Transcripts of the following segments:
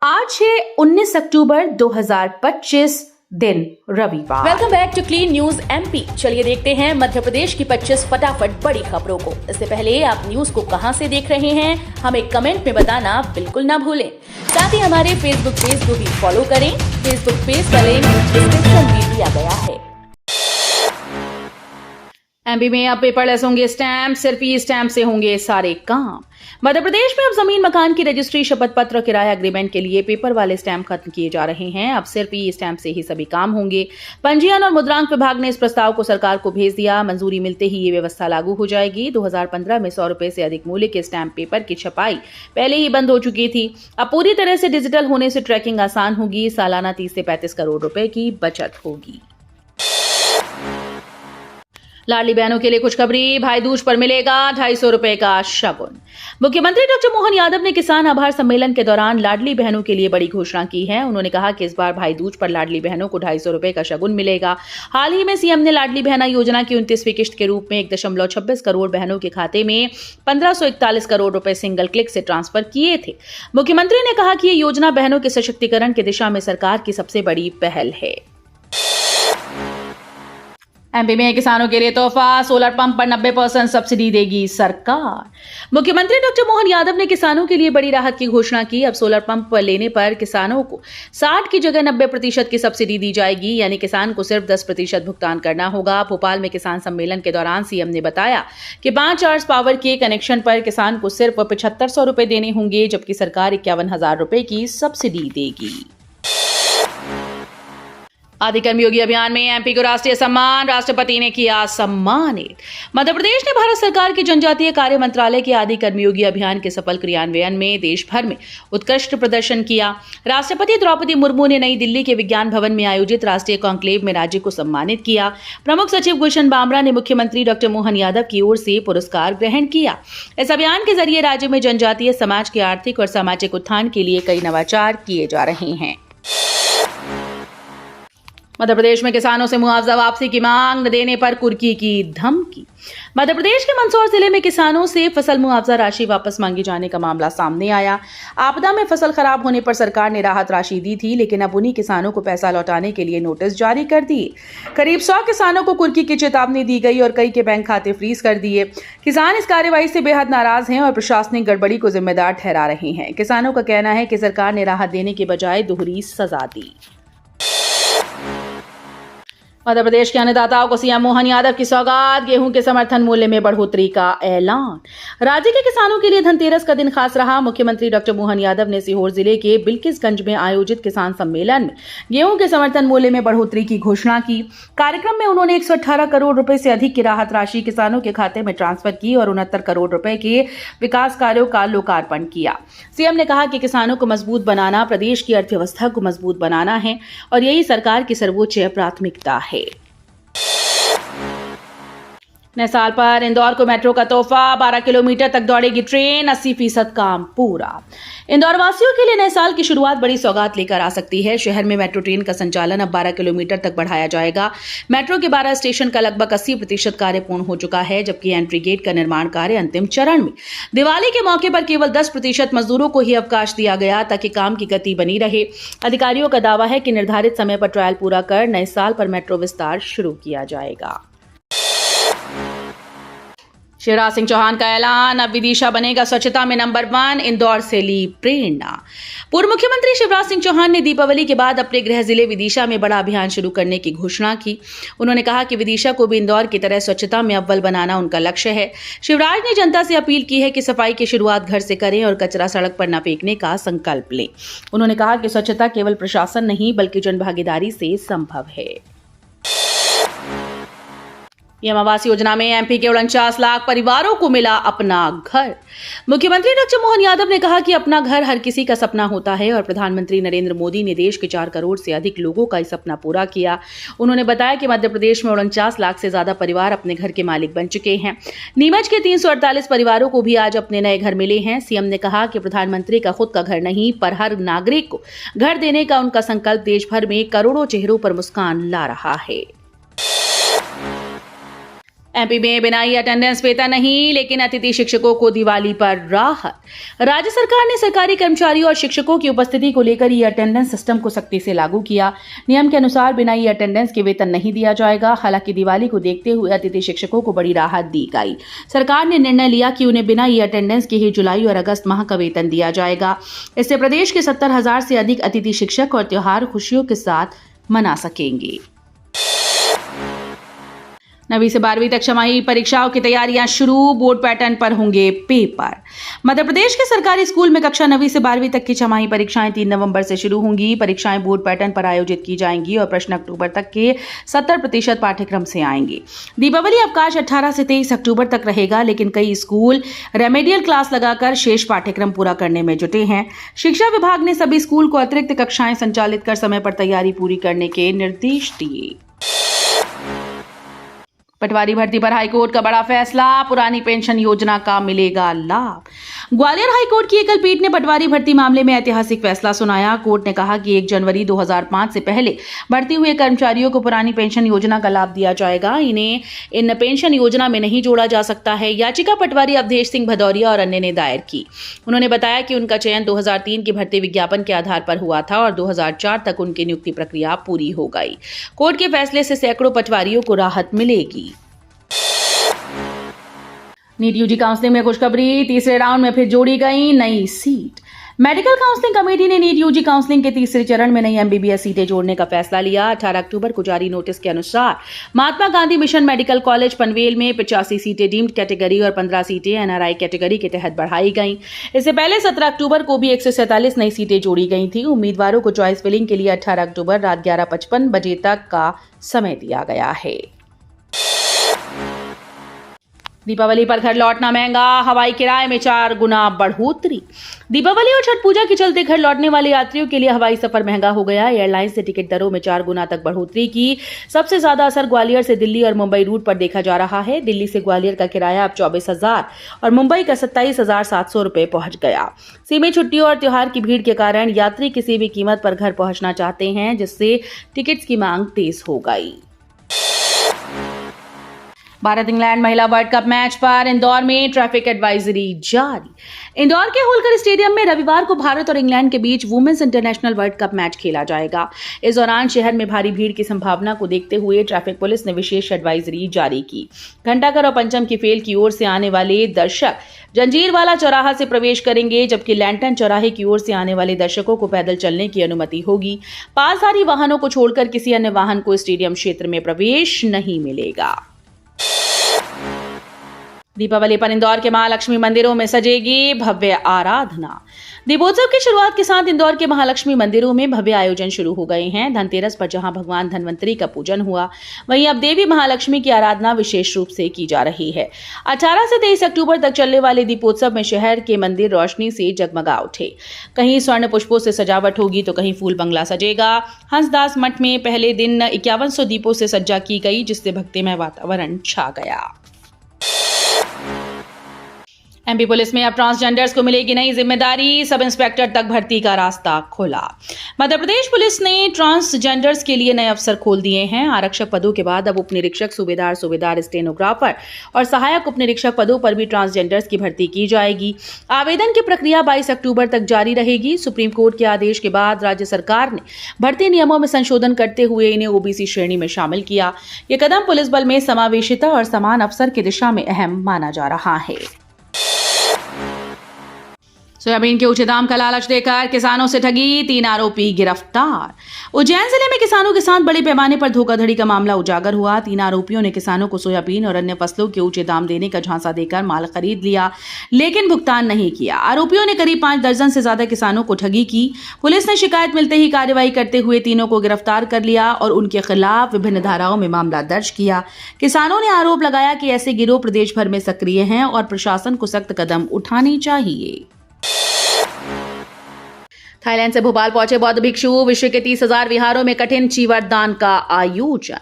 आज है 19 अक्टूबर 2025 दिन रविवार। Welcome back to clean news MP. चलिए देखते हैं मध्य प्रदेश की 25 फटाफट बड़ी खबरों को। इससे पहले आप न्यूज को कहां से देख रहे हैं हमें कमेंट में बताना बिल्कुल ना भूलें। साथ ही हमारे फेसबुक पेज को भी फॉलो करें। फेसबुक पेज का लिंक डिस्क्रिप्शन में दिया गया है। एमपी में अब पेपरलेस होंगे स्टैंप, सिर्फ ई स्टैंप से होंगे सारे काम। मध्य प्रदेश में अब जमीन मकान की रजिस्ट्री, शपथ पत्र और किराया एग्रीमेंट के लिए पेपर वाले स्टैंप खत्म किए जा रहे हैं। अब सिर्फ ई स्टैंप से ही सभी काम होंगे। पंजीयन और मुद्रांक विभाग ने इस प्रस्ताव को सरकार को भेज दिया। मंजूरी मिलते ही ये व्यवस्था लागू हो जाएगी। 2015 में 100 रुपए से अधिक मूल्य के स्टैंप पेपर की छपाई पहले ही बंद हो चुकी थी। अब पूरी तरह से डिजिटल होने से ट्रैकिंग आसान होगी। सालाना 30 से 35 करोड़ रुपए की बचत होगी। लाडली बहनों के लिए खुशखबरी, भाई दूज पर मिलेगा 250 रुपए का शगुन। मुख्यमंत्री डॉक्टर मोहन यादव ने किसान आभार सम्मेलन के दौरान लाडली बहनों के लिए बड़ी घोषणा की है। उन्होंने कहा कि इस बार भाई दूज पर लाडली बहनों को 250 रुपए का शगुन मिलेगा। हाल ही में सीएम ने लाडली बहना योजना की 29वीं किश्त के रूप में 1.26 करोड़ बहनों के खाते में 1541 करोड़ रुपए सिंगल क्लिक से ट्रांसफर किए थे। मुख्यमंत्री ने कहा कि ये योजना बहनों के सशक्तिकरण की दिशा में सरकार की सबसे बड़ी पहल है। एमपी में किसानों के लिए तोहफा, सोलर पंप पर 90% सब्सिडी देगी सरकार। मुख्यमंत्री डॉक्टर मोहन यादव ने किसानों के लिए बड़ी राहत की घोषणा की। अब सोलर पंप लेने पर किसानों को 60 की जगह 90% की सब्सिडी दी जाएगी, यानी किसान को सिर्फ 10% भुगतान करना होगा। भोपाल में किसान सम्मेलन के दौरान सीएम ने बताया कि 5 आवर्स पावर के कनेक्शन पर किसान को सिर्फ 7500 रुपए देने होंगे, जबकि सरकार 51,000 रुपए की सब्सिडी देगी। आदि कर्मयोगी अभियान में एमपी को राष्ट्रीय सम्मान, राष्ट्रपति ने किया सम्मानित। मध्य प्रदेश ने भारत सरकार के जनजातीय कार्य मंत्रालय के आदि कर्मयोगी अभियान के सफल क्रियान्वयन में देश भर में उत्कृष्ट प्रदर्शन किया। राष्ट्रपति द्रौपदी मुर्मू ने नई दिल्ली के विज्ञान भवन में आयोजित राष्ट्रीय कॉन्क्लेव में राज्य को सम्मानित किया। प्रमुख सचिव गुलशन बामरा ने मुख्यमंत्री डॉक्टर मोहन यादव की ओर से पुरस्कार ग्रहण किया। इस अभियान के जरिए राज्य में जनजातीय समाज के आर्थिक और सामाजिक उत्थान के लिए कई नवाचार किए जा रहे हैं। मध्य प्रदेश में किसानों से मुआवजा वापसी की मांग न देने पर कुर्की की धमकी। मध्य प्रदेश के मंदसौर जिले में किसानों से फसल मुआवजा राशि वापस मांगे जाने का मामला सामने आया। आपदा में फसल खराब होने पर सरकार ने राहत राशि दी थी, लेकिन अब उन्हीं किसानों को पैसा लौटाने के लिए नोटिस जारी कर दिए। करीब 100 किसानों को कुर्की की चेतावनी दी गई और कई के बैंक खाते फ्रीज कर दिए। किसान इस कार्यवाही से बेहद नाराज हैं और प्रशासनिक गड़बड़ी को जिम्मेदार ठहरा रहे हैं। किसानों का कहना है कि सरकार ने राहत देने के बजाय दोहरी सजा दी। मध्य प्रदेश के अन्नदाताओं को सीएम मोहन यादव की सौगात, गेहूं के समर्थन मूल्य में बढ़ोतरी का ऐलान। राज्य के किसानों के लिए धनतेरस का दिन खास रहा। मुख्यमंत्री डॉक्टर मोहन यादव ने सीहोर जिले के बिल्किसगंज में आयोजित किसान सम्मेलन में गेहूं के समर्थन मूल्य में बढ़ोतरी की घोषणा की। कार्यक्रम में उन्होंने 118 करोड़ रुपए से अधिक की राहत राशि किसानों के खाते में ट्रांसफर की और 69 करोड़ रुपए के विकास कार्यों का लोकार्पण किया। सीएम ने कहा कि किसानों को मजबूत बनाना, प्रदेश की अर्थव्यवस्था को मजबूत बनाना है और यही सरकार की सर्वोच्च प्राथमिकता है। नए साल पर इंदौर को मेट्रो का तोहफा, 12 किलोमीटर तक दौड़ेगी ट्रेन, 80% काम पूरा। इंदौर वासियों के लिए नए साल की शुरुआत बड़ी सौगात लेकर आ सकती है। शहर में मेट्रो ट्रेन का संचालन अब 12 किलोमीटर तक बढ़ाया जाएगा। मेट्रो के 12 स्टेशन का लगभग 80% कार्य पूर्ण हो चुका है, जबकि एंट्री गेट का निर्माण कार्य अंतिम चरण में। दिवाली के मौके पर केवल 10% मजदूरों को ही अवकाश दिया गया ताकि काम की गति बनी रहे। अधिकारियों का दावा है कि निर्धारित समय पर ट्रायल पूरा कर नए साल पर मेट्रो विस्तार शुरू किया जाएगा। शिवराज सिंह चौहान का ऐलान, अब विदिशा बनेगा स्वच्छता में नंबर 1, इंदौर से ली प्रेरणा। पूर्व मुख्यमंत्री शिवराज सिंह चौहान ने दीपावली के बाद अपने गृह जिले विदिशा में बड़ा अभियान शुरू करने की घोषणा की। उन्होंने कहा कि विदिशा को भी इंदौर की तरह स्वच्छता में अव्वल बनाना उनका लक्ष्य है। शिवराज ने जनता से अपील की है कि सफाई की शुरुआत घर से करें और कचरा सड़क पर न फेंकने का संकल्प लें। उन्होंने कहा कि स्वच्छता केवल प्रशासन नहीं बल्कि जनभागीदारी से संभव है। पीएम आवास योजना में एमपी के 49 लाख परिवारों को मिला अपना घर। मुख्यमंत्री डॉक्टर मोहन यादव ने कहा कि अपना घर हर किसी का सपना होता है और प्रधानमंत्री नरेंद्र मोदी ने देश के 4 करोड़ से अधिक लोगों का ये सपना पूरा किया। उन्होंने बताया कि मध्य प्रदेश में 49 लाख से ज्यादा परिवार अपने घर के मालिक बन चुके हैं। नीमच के 348 परिवारों को भी आज अपने नए घर मिले हैं। सीएम ने कहा कि प्रधानमंत्री का खुद का घर नहीं पर हर नागरिक को घर देने का उनका संकल्प देश भर में करोड़ों चेहरों पर मुस्कान ला रहा है। एमपी में बिना ही अटेंडेंस वेतन नहीं, लेकिन अतिथि शिक्षकों को दिवाली पर राहत। राज्य सरकार ने सरकारी कर्मचारियों और शिक्षकों की उपस्थिति को लेकर ई अटेंडेंस सिस्टम को सख्ती से लागू किया। नियम के अनुसार बिना ई अटेंडेंस के वेतन नहीं दिया जाएगा। हालांकि दिवाली को देखते हुए अतिथि शिक्षकों को बड़ी राहत दी गई। सरकार ने निर्णय लिया कि उन्हें बिना ई अटेंडेंस के ही जुलाई और अगस्त माह का वेतन दिया जाएगा। इससे प्रदेश के 70,000 से अधिक अतिथि शिक्षक और त्योहार खुशियों के साथ मना सकेंगे। 9वीं से 12वीं तक छमाही परीक्षाओं की तैयारियां शुरू, बोर्ड पैटर्न पर होंगे पेपर। मध्य प्रदेश के सरकारी स्कूल में कक्षा 9वीं से 12वीं तक की छमाही परीक्षाएं 3 नवंबर से शुरू होंगी। परीक्षाएं बोर्ड पैटर्न पर आयोजित की जाएंगी और प्रश्न अक्टूबर तक के 70% पाठ्यक्रम से आएंगे। दीपावली अवकाश 18 से 23 अक्टूबर तक रहेगा, लेकिन कई स्कूल रेमेडियल क्लास लगाकर शेष पाठ्यक्रम पूरा करने में जुटे हैं। शिक्षा विभाग ने सभी स्कूल को अतिरिक्त कक्षाएं संचालित कर समय पर तैयारी पूरी करने के निर्देश दिए। पटवारी भर्ती पर हाईकोर्ट का बड़ा फैसला, पुरानी पेंशन योजना का मिलेगा लाभ। ग्वालियर हाईकोर्ट की एकल पीठ ने पटवारी भर्ती मामले में ऐतिहासिक फैसला सुनाया। कोर्ट ने कहा कि 1 जनवरी 2005 से पहले भर्ती हुए कर्मचारियों को पुरानी पेंशन योजना का लाभ दिया जाएगा। इन्हें इन पेंशन योजना में नहीं जोड़ा जा सकता है। याचिका पटवारी अवधेश सिंह भदौरिया और अन्य ने दायर की। उन्होंने बताया कि उनका चयन 2003 की भर्ती विज्ञापन के आधार पर हुआ था और 2004 तक उनकी नियुक्ति प्रक्रिया पूरी हो गई। कोर्ट के फैसले से सैकड़ों पटवारियों को राहत मिलेगी। नीट यूजी काउंसलिंग में खुशखबरी, तीसरे राउंड में फिर जोड़ी गई नई सीट। मेडिकल काउंसलिंग कमेटी ने नीट यूजी काउंसलिंग के तीसरे चरण में नई एमबीबीएस सीटें जोड़ने का फैसला लिया। 18 अक्टूबर को जारी नोटिस के अनुसार Mahatma Gandhi mission medical college Panvel में 85 सीटें डीम्ड कैटेगरी और 15 सीटें एनआरआई कैटेगरी के तहत बढ़ाई गईं। इससे पहले 17 अक्टूबर को भी 147 नई सीटें जोड़ी गई थी। उम्मीदवारों को चॉइस फिलिंग के लिए 18 अक्टूबर रात 11:55 बजे तक का समय दिया गया है। दीपावली पर घर लौटना महंगा, हवाई किराए में 4 गुना बढ़ोतरी। दीपावली और छठ पूजा के चलते घर लौटने वाले यात्रियों के लिए हवाई सफर महंगा हो गया। एयरलाइंस ने टिकट दरों में 4 गुना तक बढ़ोतरी की। सबसे ज्यादा असर ग्वालियर से दिल्ली और मुंबई रूट पर देखा जा रहा है। दिल्ली से ग्वालियर का किराया अब 24,000 और मुंबई का 27,700 रुपए पहुंच गया। सीमित छुट्टियों और त्योहार की भीड़ के कारण यात्री किसी भी कीमत पर घर पहुंचना चाहते हैं, जिससे टिकट्स की मांग तेज हो गई। भारत इंग्लैंड महिला वर्ल्ड कप मैच पर इंदौर में ट्रैफिक एडवाइजरी जारी। इंदौर के होलकर स्टेडियम में रविवार को भारत और इंग्लैंड के बीच women's international world cup match खेला जाएगा। इस दौरान शहर में भारी भीड़ की संभावना को देखते हुए ट्रैफिक पुलिस ने विशेष एडवाइजरी जारी की। घंटाघर और पंचम की फेल की ओर से आने वाले दर्शक जंजीरवाला चौराहा से प्रवेश करेंगे, जबकि लैंटन चौराहे की ओर से आने वाले दर्शकों को पैदल चलने की अनुमति होगी। पासधारी वाहनों को छोड़कर किसी अन्य वाहन को स्टेडियम क्षेत्र में प्रवेश नहीं मिलेगा। दीपावली पर इंदौर के महालक्ष्मी मंदिरों में सजेगी भव्य आराधना। दीपोत्सव की शुरुआत के साथ इंदौर के महालक्ष्मी मंदिरों में भव्य आयोजन शुरू हो गए हैं। धनतेरस पर जहां भगवान धनवंतरी का पूजन हुआ, वहीं अब देवी महालक्ष्मी की आराधना विशेष रूप से की जा रही है। 18 से 23 अक्टूबर तक चलने वाले दीपोत्सव में शहर के मंदिर रोशनी से जगमगा उठे। कहीं स्वर्ण पुष्पों से सजावट होगी तो कहीं फूल बंगला सजेगा। हंसदास मठ में पहले दिन 5100 दीपों से सज्जा की गई, जिससे भक्तिमय वातावरण छा गया। एमपी पुलिस में अब ट्रांसजेंडर्स को मिलेगी नई जिम्मेदारी, सब इंस्पेक्टर तक भर्ती का रास्ता खुला। मध्य प्रदेश पुलिस ने ट्रांसजेंडर्स के लिए नए अवसर खोल दिए हैं। आरक्षक पदों के बाद अब उपनिरीक्षक, सूबेदार, स्टेनोग्राफर और सहायक उपनिरीक्षक पदों पर भी ट्रांसजेंडर्स की भर्ती की जाएगी। आवेदन की प्रक्रिया 22 अक्टूबर तक जारी रहेगी। सुप्रीम कोर्ट के आदेश के बाद राज्य सरकार ने भर्ती नियमों में संशोधन करते हुए इन्हें ओबीसी श्रेणी में शामिल किया। यह कदम पुलिस बल में समावेशिता और समान अवसर की दिशा में अहम माना जा रहा है। सोयाबीन के ऊंचे दाम का लालच देकर किसानों से ठगी, 3 आरोपी गिरफ्तार। उज्जैन जिले में किसानों के साथ बड़े पैमाने पर धोखाधड़ी का मामला उजागर हुआ। 3 आरोपियों ने किसानों को सोयाबीन और अन्य फसलों के ऊंचे दाम देने का झांसा देकर माल खरीद लिया, लेकिन भुगतान नहीं किया। आरोपियों ने करीब 5 दर्जन से ज्यादा किसानों को ठगी की। पुलिस ने शिकायत मिलते ही कार्रवाई करते हुए तीनों को गिरफ्तार कर लिया और उनके खिलाफ विभिन्न धाराओं में मामला दर्ज किया। किसानों ने आरोप लगाया कि ऐसे गिरोह प्रदेश भर में सक्रिय हैं और प्रशासन को सख्त कदम उठाने चाहिए। थाईलैंड से भोपाल पहुंचे बौद्ध भिक्षु, विश्व के 30,000 विहारों में कठिन चीवरदान का आयोजन।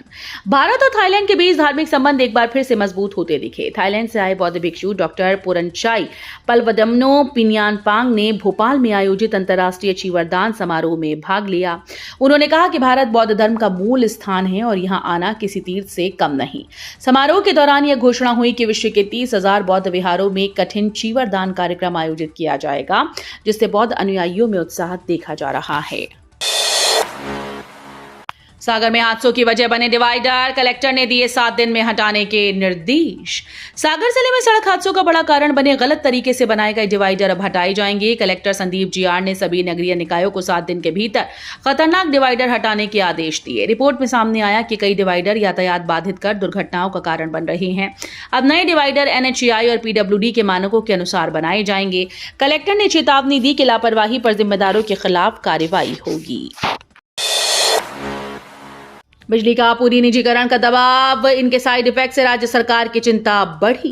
भारत और थाईलैंड के बीच धार्मिक संबंध एक बार फिर से मजबूत होते दिखे। थाईलैंड से आए बौद्ध भिक्षु डॉक्टर पुरनचाई पलवदमनो पिन्यानपांग ने भोपाल में आयोजित अंतर्राष्ट्रीय चीवरदान समारोह में भाग लिया। उन्होंने कहा कि भारत बौद्ध धर्म का मूल स्थान है और यहां आना किसी तीर्थ से कम नहीं। समारोह के दौरान यह घोषणा हुई कि विश्व के 30,000 बौद्ध विहारों में कठिन चीवरदान कार्यक्रम आयोजित किया जाएगा, जिससे बौद्ध अनुयायियों में उत्साह देखा जा रहा है। सागर में हादसों की वजह बने डिवाइडर, कलेक्टर ने दिए 7 दिन में हटाने के निर्देश। सागर जिले में सड़क हादसों का बड़ा कारण बने गलत तरीके से बनाए गए डिवाइडर अब हटाए जाएंगे। कलेक्टर संदीप जीआर ने सभी नगरीय निकायों को 7 दिन के भीतर खतरनाक डिवाइडर हटाने के आदेश दिए। रिपोर्ट में सामने आया कि कई डिवाइडर यातायात बाधित कर दुर्घटनाओं का कारण बन रहे हैं। अब नए डिवाइडर एनएचएआई और पीडब्ल्यूडी के मानकों के अनुसार बनाए जाएंगे। कलेक्टर ने चेतावनी दी कि लापरवाही पर जिम्मेदारों के खिलाफ कार्रवाई होगी। बिजली का पूरी निजीकरण का दबाव, इनके साइड इफेक्ट से राज्य सरकार की चिंता बढ़ी।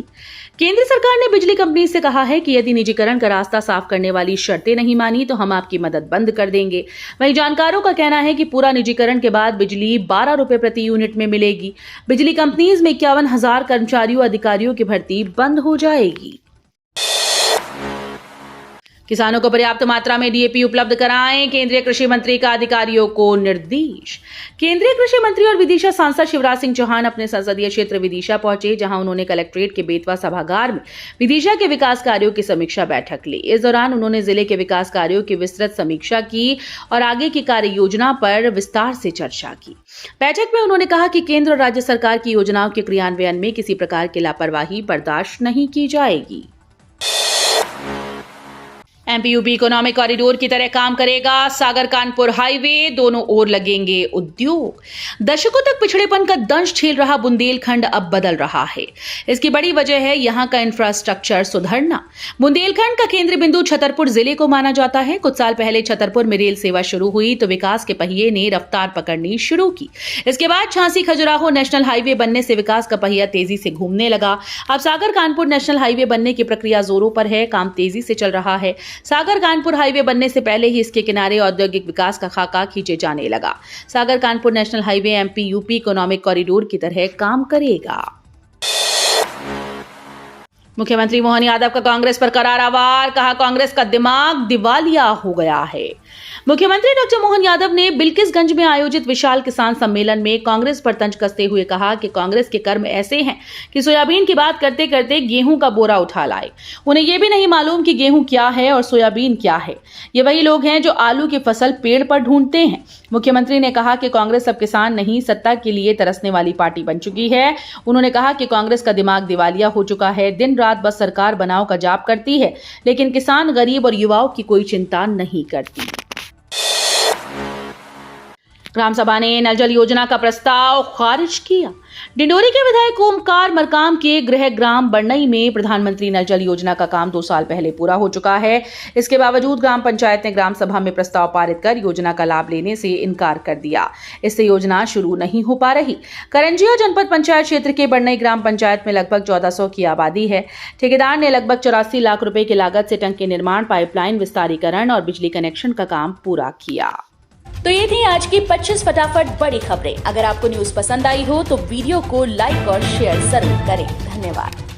केंद्र सरकार ने बिजली कंपनी से कहा है कि यदि निजीकरण का रास्ता साफ करने वाली शर्तें नहीं मानी तो हम आपकी मदद बंद कर देंगे। वहीं जानकारों का कहना है कि पूरा निजीकरण के बाद बिजली 12 रुपए प्रति यूनिट में मिलेगी। बिजली कंपनीज में 51,000 कर्मचारियों अधिकारियों की भर्ती बंद हो जाएगी। किसानों को पर्याप्त मात्रा में डीएपी उपलब्ध कराएं, केंद्रीय कृषि मंत्री का अधिकारियों को निर्देश। केंद्रीय कृषि मंत्री और विदिशा सांसद शिवराज सिंह चौहान अपने संसदीय क्षेत्र विदिशा पहुंचे, जहां उन्होंने कलेक्ट्रेट के बेतवा सभागार में विदिशा के विकास कार्यों की समीक्षा बैठक ली। इस दौरान उन्होंने जिले के विकास कार्यों की विस्तृत समीक्षा की और आगे की कार्य योजना पर विस्तार से चर्चा की। बैठक में उन्होंने कहा कि केंद्र और राज्य सरकार की योजनाओं के क्रियान्वयन में किसी प्रकार की लापरवाही बर्दाश्त नहीं की जाएगी। एमपी-यूपी इकोनॉमिक कॉरिडोर की तरह काम करेगा। सागर कानपुर हाईवे, दोनों ओर लगेंगे उद्योग। दशकों तक पिछड़ेपन का दंश झेल रहा बुंदेलखंड अब बदल रहा है। इसकी बड़ी वजह है यहां का इंफ्रास्ट्रक्चर सुधरना। बुंदेलखंड का केंद्र बिंदु छतरपुर जिले को माना जाता है। कुछ साल पहले छतरपुर में रेल सेवा शुरू हुई तो विकास के पहिए ने रफ्तार पकड़नी शुरू की। इसके बाद झांसी खजुराहो नेशनल हाईवे बनने से विकास का पहिया तेजी से घूमने लगा। अब सागर कानपुर नेशनल हाईवे बनने की प्रक्रिया जोरों पर है, काम तेजी से चल रहा है। सागर कानपुर हाईवे बनने से पहले ही इसके किनारे औद्योगिक विकास का खाका खींचे जाने लगा। Sagar Kanpur national highway MP UP economic corridor की तरह काम करेगा। मुख्यमंत्री मोहन यादव का कांग्रेस पर करारा वार, कहा कांग्रेस का दिमाग दिवालिया हो गया है। मुख्यमंत्री डॉक्टर मोहन यादव ने बिल्किसगंज में आयोजित विशाल किसान सम्मेलन में कांग्रेस पर तंज कसते हुए कहा कि कांग्रेस के कर्म ऐसे हैं कि सोयाबीन की बात करते करते गेहूं का बोरा उठा लाए। उन्हें यह भी नहीं मालूम कि गेहूं क्या है और सोयाबीन क्या है। ये वही लोग हैं जो आलू की फसल पेड़ पर ढूंढते हैं। मुख्यमंत्री ने कहा कि कांग्रेस अब किसान नहीं, सत्ता के लिए तरसने वाली पार्टी बन चुकी है। उन्होंने कहा कि कांग्रेस का दिमाग दिवालिया हो चुका है। दिन रात बस सरकार बनाओ का जाप करती है, लेकिन किसान, गरीब और युवाओं की कोई चिंता नहीं करती। ग्राम सभा ने नल जल योजना का प्रस्ताव खारिज किया। डिंडोरी के विधायक ओमकार मरकाम के गृह ग्राम बरनई में प्रधानमंत्री नल जल योजना का काम 2 साल पहले पूरा हो चुका है। इसके बावजूद ग्राम पंचायत ने ग्राम सभा में प्रस्ताव पारित कर योजना का लाभ लेने से इनकार कर दिया। इससे योजना शुरू नहीं हो पा रही। करंजिया जनपद पंचायत क्षेत्र के बरनई ग्राम पंचायत में लगभग 1400 की आबादी है। ठेकेदार ने लगभग 84 लाख रुपए की लागत से टंकी निर्माण, पाइपलाइन विस्तारीकरण और बिजली कनेक्शन का काम पूरा किया। तो ये थी आज की 25 फटाफट बड़ी खबरें। अगर आपको न्यूज पसंद आई हो तो वीडियो को लाइक और शेयर जरूर करें। धन्यवाद।